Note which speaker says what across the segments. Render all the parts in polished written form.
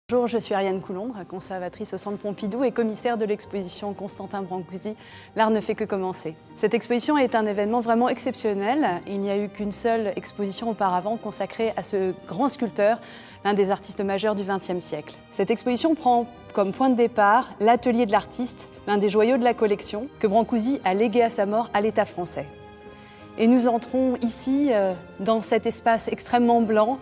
Speaker 1: Bonjour, je suis Ariane Coulondre, conservatrice au Centre Pompidou et commissaire de l'exposition Constantin Brancusi « L'art ne fait que commencer ». Cette exposition est un événement vraiment exceptionnel. Il n'y a eu qu'une seule exposition auparavant consacrée à ce grand sculpteur, l'un des artistes majeurs du XXe siècle. Cette exposition prend comme point de départ l'atelier de l'artiste, l'un des joyaux de la collection, que Brancusi a légué à sa mort à l'État français. Et nous entrons ici dans cet espace extrêmement blanc,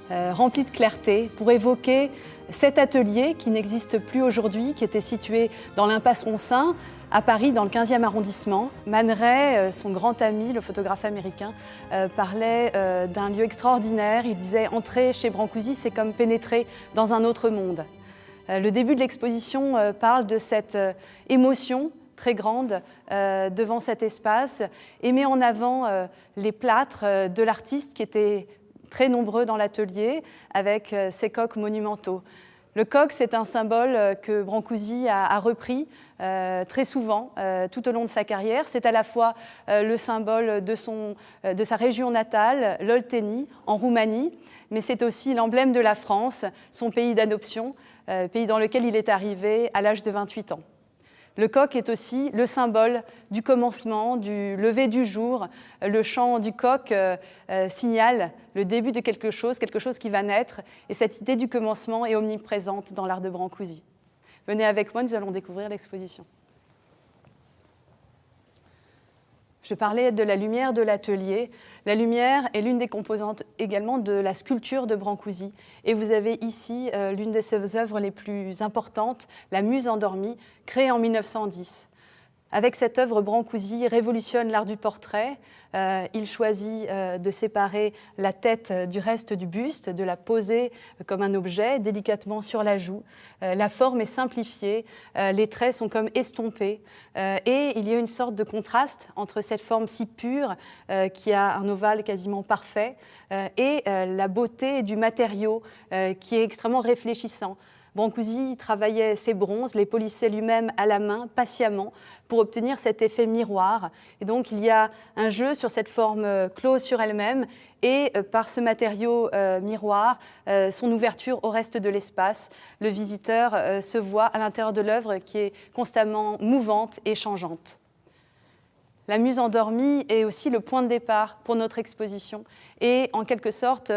Speaker 1: rempli de clarté, pour évoquer cet atelier qui n'existe plus aujourd'hui, qui était situé dans l'impasse Ronsin, à Paris, dans le 15e arrondissement. Man Ray, son grand ami, le photographe américain, parlait d'un lieu extraordinaire. Il disait « Entrer chez Brancusi, c'est comme pénétrer dans un autre monde ». Le début de l'exposition parle de cette émotion très grande devant cet espace et met en avant les plâtres de l'artiste qui étaient très nombreux dans l'atelier, avec ces coqs monumentaux. Le coq, c'est un symbole que Brancusi a repris très souvent tout au long de sa carrière. C'est à la fois le symbole de sa région natale, l'Olténie, en Roumanie, mais c'est aussi l'emblème de la France, son pays d'adoption, pays dans lequel il est arrivé à l'âge de 28 ans. Le coq est aussi le symbole du commencement, du lever du jour. Le chant du coq signale le début de quelque chose qui va naître. Et cette idée du commencement est omniprésente dans l'art de Brancusi. Venez avec moi, nous allons découvrir l'exposition. Je parlais de la lumière de l'atelier. La lumière est l'une des composantes également de la sculpture de Brancusi. Et vous avez ici l'une de ses œuvres les plus importantes, La Muse endormie, créée en 1910. Avec cette œuvre, Brancusi révolutionne l'art du portrait. Il choisit de séparer la tête du reste du buste, de la poser comme un objet délicatement sur la joue. La forme est simplifiée, les traits sont comme estompés et il y a une sorte de contraste entre cette forme si pure qui a un ovale quasiment parfait et la beauté du matériau qui est extrêmement réfléchissant. Brancusi travaillait ses bronzes, les polissait lui-même à la main, patiemment, pour obtenir cet effet miroir. Et donc, il y a un jeu sur cette forme close sur elle-même et par ce matériau miroir, son ouverture au reste de l'espace. Le visiteur se voit à l'intérieur de l'œuvre qui est constamment mouvante et changeante. La Muse endormie est aussi le point de départ pour notre exposition et en quelque sorte,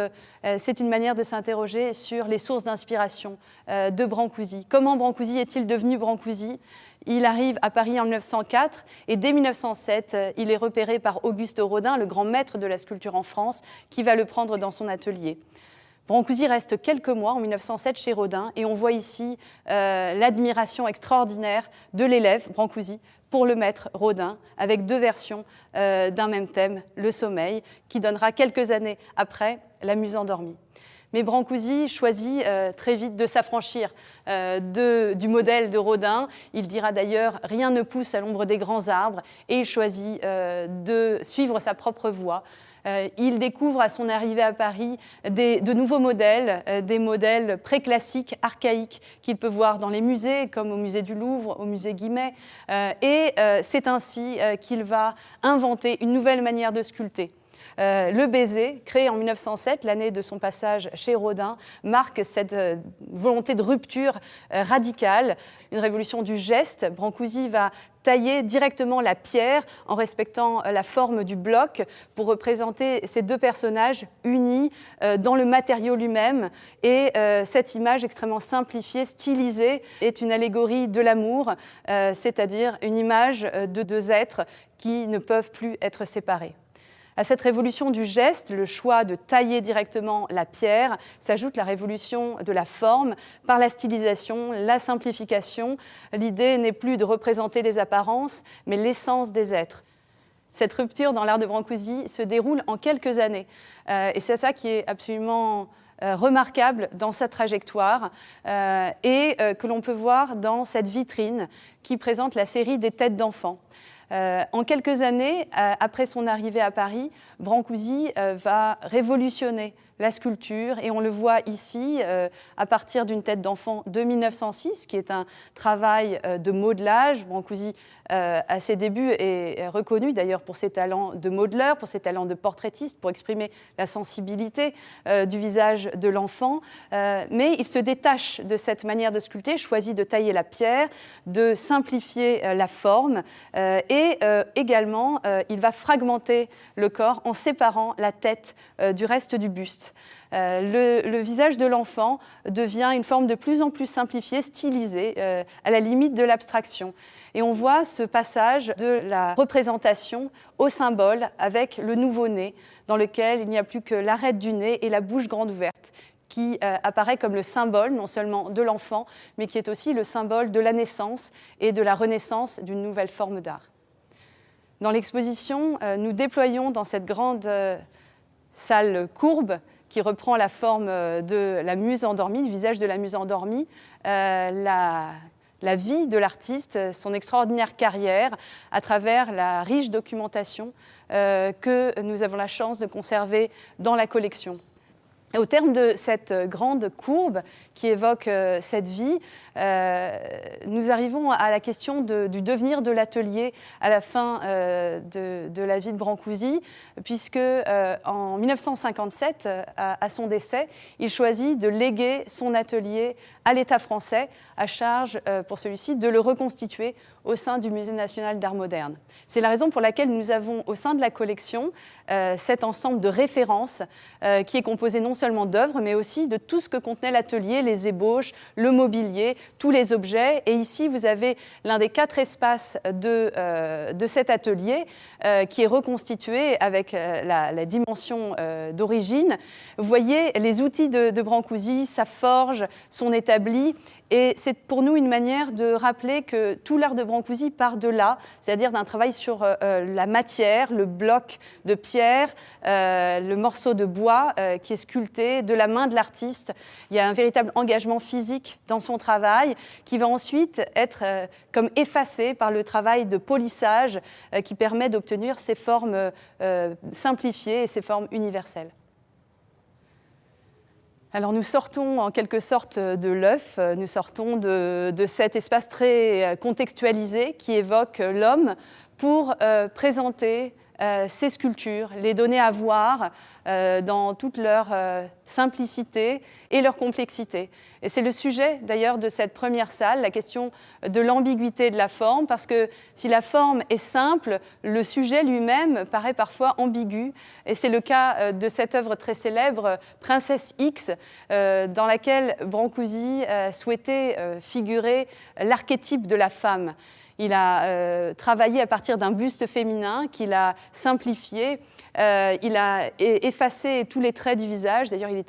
Speaker 1: c'est une manière de s'interroger sur les sources d'inspiration de Brancusi. Comment Brancusi est-il devenu Brancusi ? Il arrive à Paris en 1904 et dès 1907, il est repéré par Auguste Rodin, le grand maître de la sculpture en France, qui va le prendre dans son atelier. Brancusi reste quelques mois en 1907 chez Rodin et on voit ici l'admiration extraordinaire de l'élève Brancusi pour le maître Rodin, avec deux versions d'un même thème, le sommeil, qui donnera quelques années après La Muse endormie. Mais Brancusi choisit très vite de s'affranchir du modèle de Rodin. Il dira d'ailleurs « rien ne pousse à l'ombre des grands arbres » et il choisit de suivre sa propre voie. Il découvre à son arrivée à Paris de nouveaux modèles, des modèles préclassiques, archaïques, qu'il peut voir dans les musées, comme au musée du Louvre, au musée Guimet. Et c'est ainsi qu'il va inventer une nouvelle manière de sculpter. Le baiser, créé en 1907, l'année de son passage chez Rodin, marque cette volonté de rupture radicale, une révolution du geste. Brancusi va tailler directement la pierre en respectant la forme du bloc pour représenter ces deux personnages unis dans le matériau lui-même. Et cette image extrêmement simplifiée, stylisée, est une allégorie de l'amour, c'est-à-dire une image de deux êtres qui ne peuvent plus être séparés. À cette révolution du geste, le choix de tailler directement la pierre, s'ajoute la révolution de la forme par la stylisation, la simplification. L'idée n'est plus de représenter les apparences, mais l'essence des êtres. Cette rupture dans l'art de Brancusi se déroule en quelques années. Et c'est ça qui est absolument remarquable dans sa trajectoire et que l'on peut voir dans cette vitrine qui présente la série des têtes d'enfants. En quelques années, après son arrivée à Paris, Brancusi va révolutionner la sculpture, et on le voit ici à partir d'une tête d'enfant de 1906, qui est un travail de modelage. Brancusi, à ses débuts, est reconnu d'ailleurs pour ses talents de modeleur, pour ses talents de portraitiste, pour exprimer la sensibilité du visage de l'enfant, mais il se détache de cette manière de sculpter, choisit de tailler la pierre, de simplifier la forme, et également il va fragmenter le corps en séparant la tête du reste du buste. Le visage de l'enfant devient une forme de plus en plus simplifiée, stylisée, à la limite de l'abstraction. Et on voit ce passage de la représentation au symbole avec le nouveau-né, dans lequel il n'y a plus que l'arête du nez et la bouche grande ouverte, qui apparaît comme le symbole non seulement de l'enfant, mais qui est aussi le symbole de la naissance et de la renaissance d'une nouvelle forme d'art. Dans l'exposition, nous déployons dans cette grande salle courbe, qui reprend la forme de la muse endormie, du visage de la muse endormie, la vie de l'artiste, son extraordinaire carrière, à travers la riche documentation que nous avons la chance de conserver dans la collection. Et au terme de cette grande courbe qui évoque cette vie, nous arrivons à la question du devenir de l'atelier à la fin de la vie de Brancusi, puisque en 1957, à son décès, il choisit de léguer son atelier à l'État français, à charge pour celui-ci de le reconstituer au sein du Musée national d'art moderne. C'est la raison pour laquelle nous avons au sein de la collection cet ensemble de références qui est composé non seulement d'œuvres, mais aussi de tout ce que contenait l'atelier, les ébauches, le mobilier, tous les objets. Et ici, vous avez l'un des 4 espaces de cet atelier qui est reconstitué avec la dimension d'origine. Vous voyez les outils de Brancusi, sa forge, son établi. Et c'est pour nous une manière de rappeler que tout l'art de Brancusi part de là, c'est-à-dire d'un travail sur la matière, le bloc de pierre, le morceau de bois qui est sculpté de la main de l'artiste. Il y a un véritable engagement physique dans son travail qui va ensuite être comme effacé par le travail de polissage qui permet d'obtenir ces formes simplifiées et ces formes universelles. Alors nous sortons en quelque sorte de l'œuf, nous sortons de cet espace très contextualisé qui évoque l'homme pour présenter ces sculptures, les donner à voir dans toute leur simplicité et leur complexité. Et c'est le sujet d'ailleurs de cette première salle, la question de l'ambiguïté de la forme, parce que si la forme est simple, le sujet lui-même paraît parfois ambigu. Et c'est le cas de cette œuvre très célèbre, Princesse X, dans laquelle Brancusi souhaitait figurer l'archétype de la femme. Il a travaillé à partir d'un buste féminin qu'il a simplifié. Il a effacé tous les traits du visage. D'ailleurs, il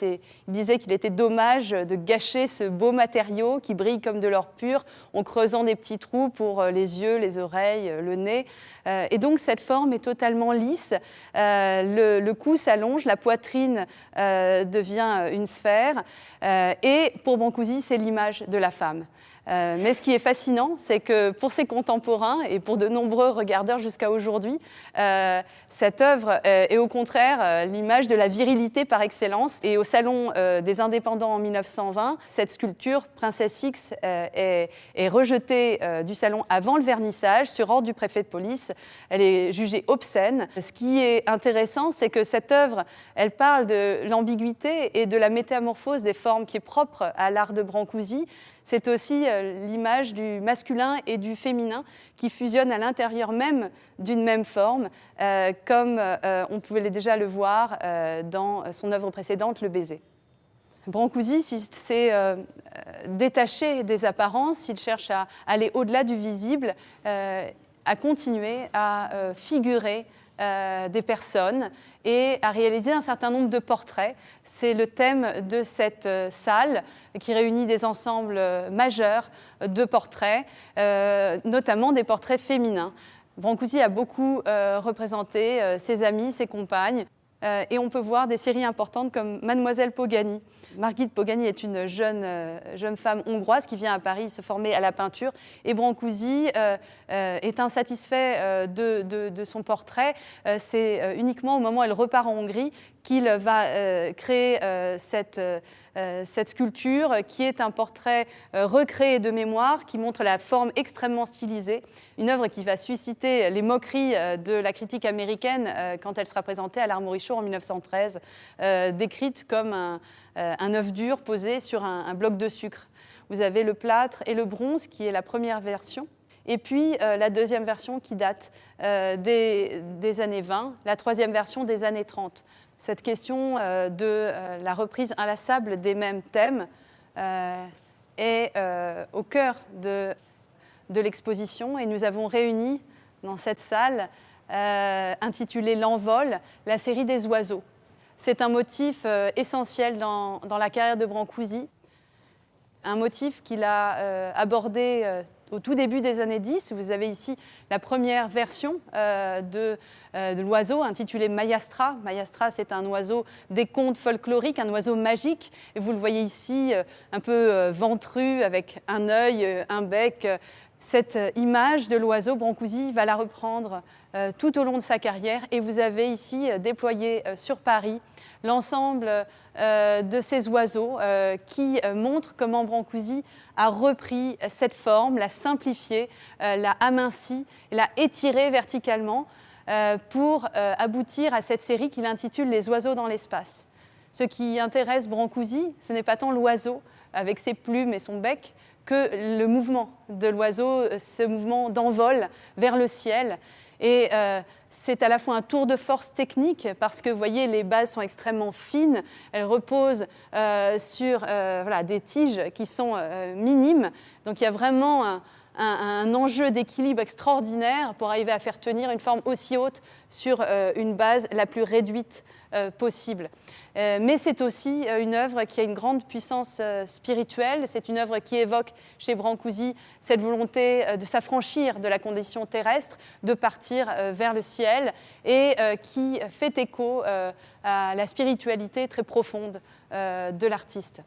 Speaker 1: disait qu'il était dommage de gâcher ce beau matériau qui brille comme de l'or pur en creusant des petits trous pour les yeux, les oreilles, le nez. Et donc, cette forme est totalement lisse. Le cou s'allonge, la poitrine devient une sphère. Et pour Brancusi, c'est l'image de la femme. Mais ce qui est fascinant, c'est que pour ses contemporains et pour de nombreux regardeurs jusqu'à aujourd'hui, cette œuvre est au contraire l'image de la virilité par excellence. Et au Salon des Indépendants en 1920, cette sculpture, Princesse X, est rejetée du salon avant le vernissage sur ordre du préfet de police. Elle est jugée obscène. Ce qui est intéressant, c'est que cette œuvre, elle parle de l'ambiguïté et de la métamorphose des formes qui est propre à l'art de Brancusi. C'est aussi l'image du masculin et du féminin qui fusionnent à l'intérieur même d'une même forme, comme on pouvait déjà le voir dans son œuvre précédente, Le baiser. Brancusi s'est détaché des apparences, il cherche à aller au-delà du visible, à continuer à figurer des personnes et à réaliser un certain nombre de portraits. C'est le thème de cette salle qui réunit des ensembles majeurs de portraits, notamment des portraits féminins. Brancusi a beaucoup représenté ses amis, ses compagnes. Et on peut voir des séries importantes comme Mademoiselle Pogani. Margit Pogani est une jeune femme hongroise qui vient à Paris se former à la peinture. Et Brancusi est insatisfait de son portrait. C'est uniquement au moment où elle repart en Hongrie qu'il va créer cette sculpture qui est un portrait recréé de mémoire, qui montre la forme extrêmement stylisée, une œuvre qui va susciter les moqueries de la critique américaine quand elle sera présentée à l'Armory Show en 1913, décrite comme un œuf dur posé sur un bloc de sucre. Vous avez le plâtre et le bronze qui est la première version, et puis la deuxième version qui date des années 20, la troisième version des années 30. Cette question de la reprise inlassable des mêmes thèmes est au cœur de l'exposition, et nous avons réuni dans cette salle intitulée L'Envol, la série des oiseaux. C'est un motif essentiel dans la carrière de Brancusi, un motif qu'il a abordé au tout début des années 10. Vous avez ici la première version de l'oiseau intitulé Maiastra. Maiastra, c'est un oiseau des contes folkloriques, un oiseau magique. Et vous le voyez ici, un peu ventru, avec un œil, un bec. Cette image de l'oiseau, Brancusi va la reprendre tout au long de sa carrière. Et vous avez ici déployé sur Paris l'ensemble de ces oiseaux qui montrent comment Brancusi a repris cette forme, l'a simplifiée, l'a amincie, l'a étirée verticalement pour aboutir à cette série qu'il intitule « Les oiseaux dans l'espace ». Ce qui intéresse Brancusi, ce n'est pas tant l'oiseau avec ses plumes et son bec, que le mouvement de l'oiseau, ce mouvement d'envol vers le ciel. Et c'est à la fois un tour de force technique, parce que vous voyez, les bases sont extrêmement fines, elles reposent sur voilà, des tiges qui sont minimes. Donc il y a vraiment un enjeu d'équilibre extraordinaire pour arriver à faire tenir une forme aussi haute sur une base la plus réduite possible. Mais c'est aussi une œuvre qui a une grande puissance spirituelle. C'est une œuvre qui évoque chez Brancusi cette volonté de s'affranchir de la condition terrestre, de partir vers le ciel, et qui fait écho à la spiritualité très profonde de l'artiste.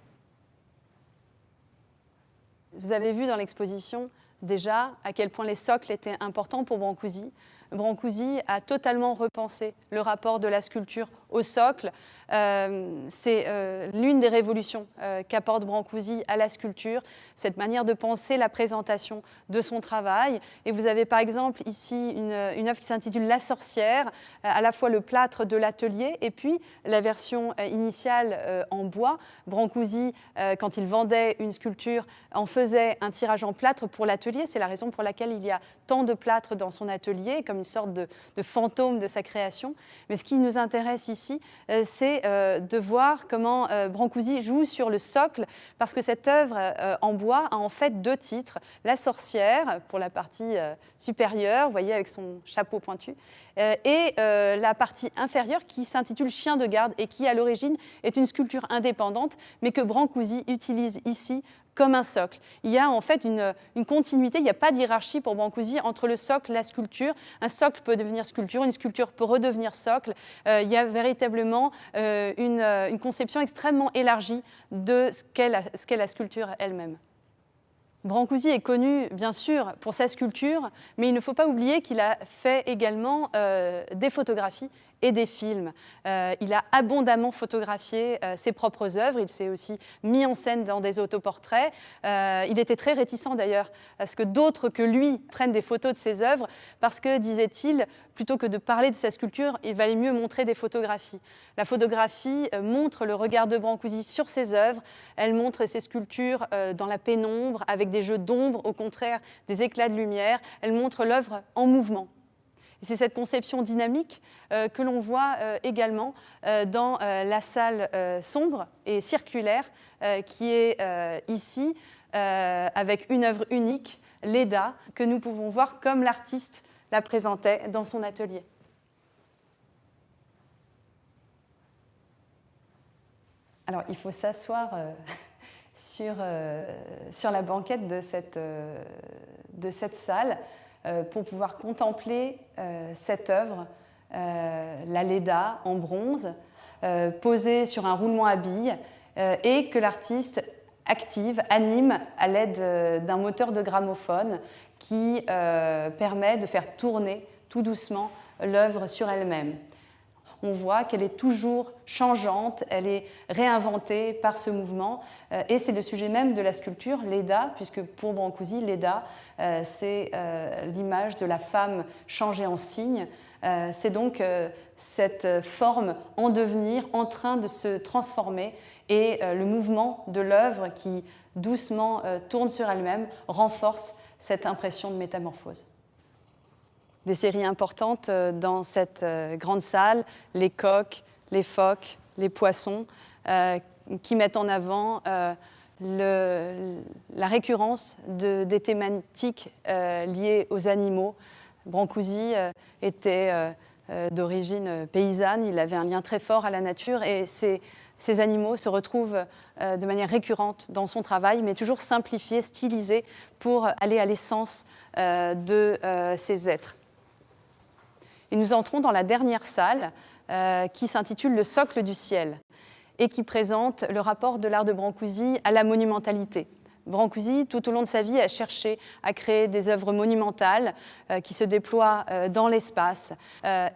Speaker 1: Vous avez vu dans l'exposition déjà à quel point les socles étaient importants pour Brancusi. Brancusi a totalement repensé le rapport de la sculpture au socle. C'est l'une des révolutions qu'apporte Brancusi à la sculpture, cette manière de penser la présentation de son travail. Et vous avez par exemple ici une œuvre qui s'intitule La sorcière, à la fois le plâtre de l'atelier et puis la version initiale en bois. Brancusi, quand il vendait une sculpture, en faisait un tirage en plâtre pour l'atelier. C'est la raison pour laquelle il y a tant de plâtre dans son atelier, comme une sorte de fantôme de sa création. Mais ce qui nous intéresse ici, c'est de voir comment Brancusi joue sur le socle, parce que cette œuvre en bois a en fait deux titres. La sorcière, pour la partie supérieure, vous voyez, avec son chapeau pointu, et la partie inférieure qui s'intitule Chien de garde et qui, à l'origine, est une sculpture indépendante, mais que Brancusi utilise ici comme un socle. Il y a en fait une continuité, il n'y a pas de hiérarchie pour Brancusi entre le socle et la sculpture. Un socle peut devenir sculpture, une sculpture peut redevenir socle. Il y a véritablement une conception extrêmement élargie de ce qu'est la sculpture elle-même. Brancusi est connu, bien sûr, pour sa sculpture, mais il ne faut pas oublier qu'il a fait également des photographies et des films. Il a abondamment photographié ses propres œuvres. Il s'est aussi mis en scène dans des autoportraits. Il était très réticent d'ailleurs à ce que d'autres que lui prennent des photos de ses œuvres, parce que, disait-il, plutôt que de parler de sa sculpture, il valait mieux montrer des photographies. La photographie montre le regard de Brancusi sur ses œuvres. Elle montre ses sculptures dans la pénombre, avec des jeux d'ombre, au contraire des éclats de lumière. Elle montre l'œuvre en mouvement. C'est cette conception dynamique que l'on voit également dans la salle sombre et circulaire qui est ici, avec une œuvre unique, Leda, que nous pouvons voir comme l'artiste la présentait dans son atelier. Alors, il faut s'asseoir sur la banquette de cette salle pour pouvoir contempler cette œuvre, la Leda en bronze, posée sur un roulement à billes, et que l'artiste anime à l'aide d'un moteur de gramophone qui permet de faire tourner tout doucement l'œuvre sur elle-même. on voit qu'elle est toujours changeante, elle est réinventée par ce mouvement. Et c'est le sujet même de la sculpture, l'Eda, puisque pour Brancusi, l'Eda, c'est l'image de la femme changée en cygne. C'est donc cette forme en devenir, en train de se transformer, et le mouvement de l'œuvre qui doucement tourne sur elle-même renforce cette impression de métamorphose. Des séries importantes dans cette grande salle, les coqs, les phoques, les poissons, qui mettent en avant la récurrence des thématiques liées aux animaux. Brancusi était d'origine paysanne, il avait un lien très fort à la nature, et ces animaux se retrouvent de manière récurrente dans son travail, mais toujours simplifiés, stylisés pour aller à l'essence de ces êtres. Et nous entrons dans la dernière salle qui s'intitule « Le socle du ciel » et qui présente le rapport de l'art de Brancusi à la monumentalité. Brancusi, tout au long de sa vie, a cherché à créer des œuvres monumentales qui se déploient dans l'espace.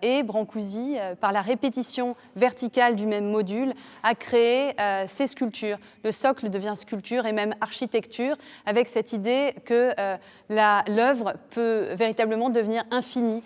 Speaker 1: Et Brancusi, par la répétition verticale du même module, a créé ces sculptures. Le socle devient sculpture et même architecture, avec cette idée que l'œuvre peut véritablement devenir infinie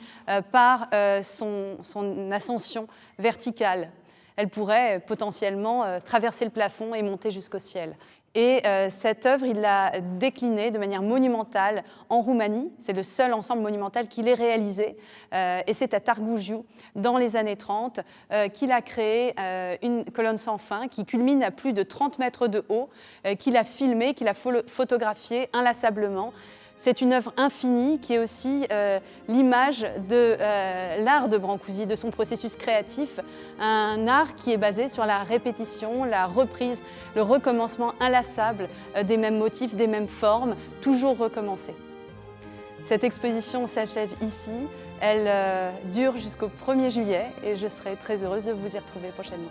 Speaker 1: par son ascension verticale. Elle pourrait potentiellement traverser le plafond et monter jusqu'au ciel. Et cette œuvre, il l'a déclinée de manière monumentale en Roumanie. C'est le seul ensemble monumental qu'il ait réalisé. Et c'est à Târgu, dans les années 30, qu'il a créé une colonne sans fin qui culmine à plus de 30 mètres de haut, qu'il a filmée, qu'il a photographiée inlassablement. C'est une œuvre infinie qui est aussi l'image de l'art de Brancusi, de son processus créatif, un art qui est basé sur la répétition, la reprise, le recommencement inlassable des mêmes motifs, des mêmes formes, toujours recommencés. Cette exposition s'achève ici, elle dure jusqu'au 1er juillet et je serai très heureuse de vous y retrouver prochainement.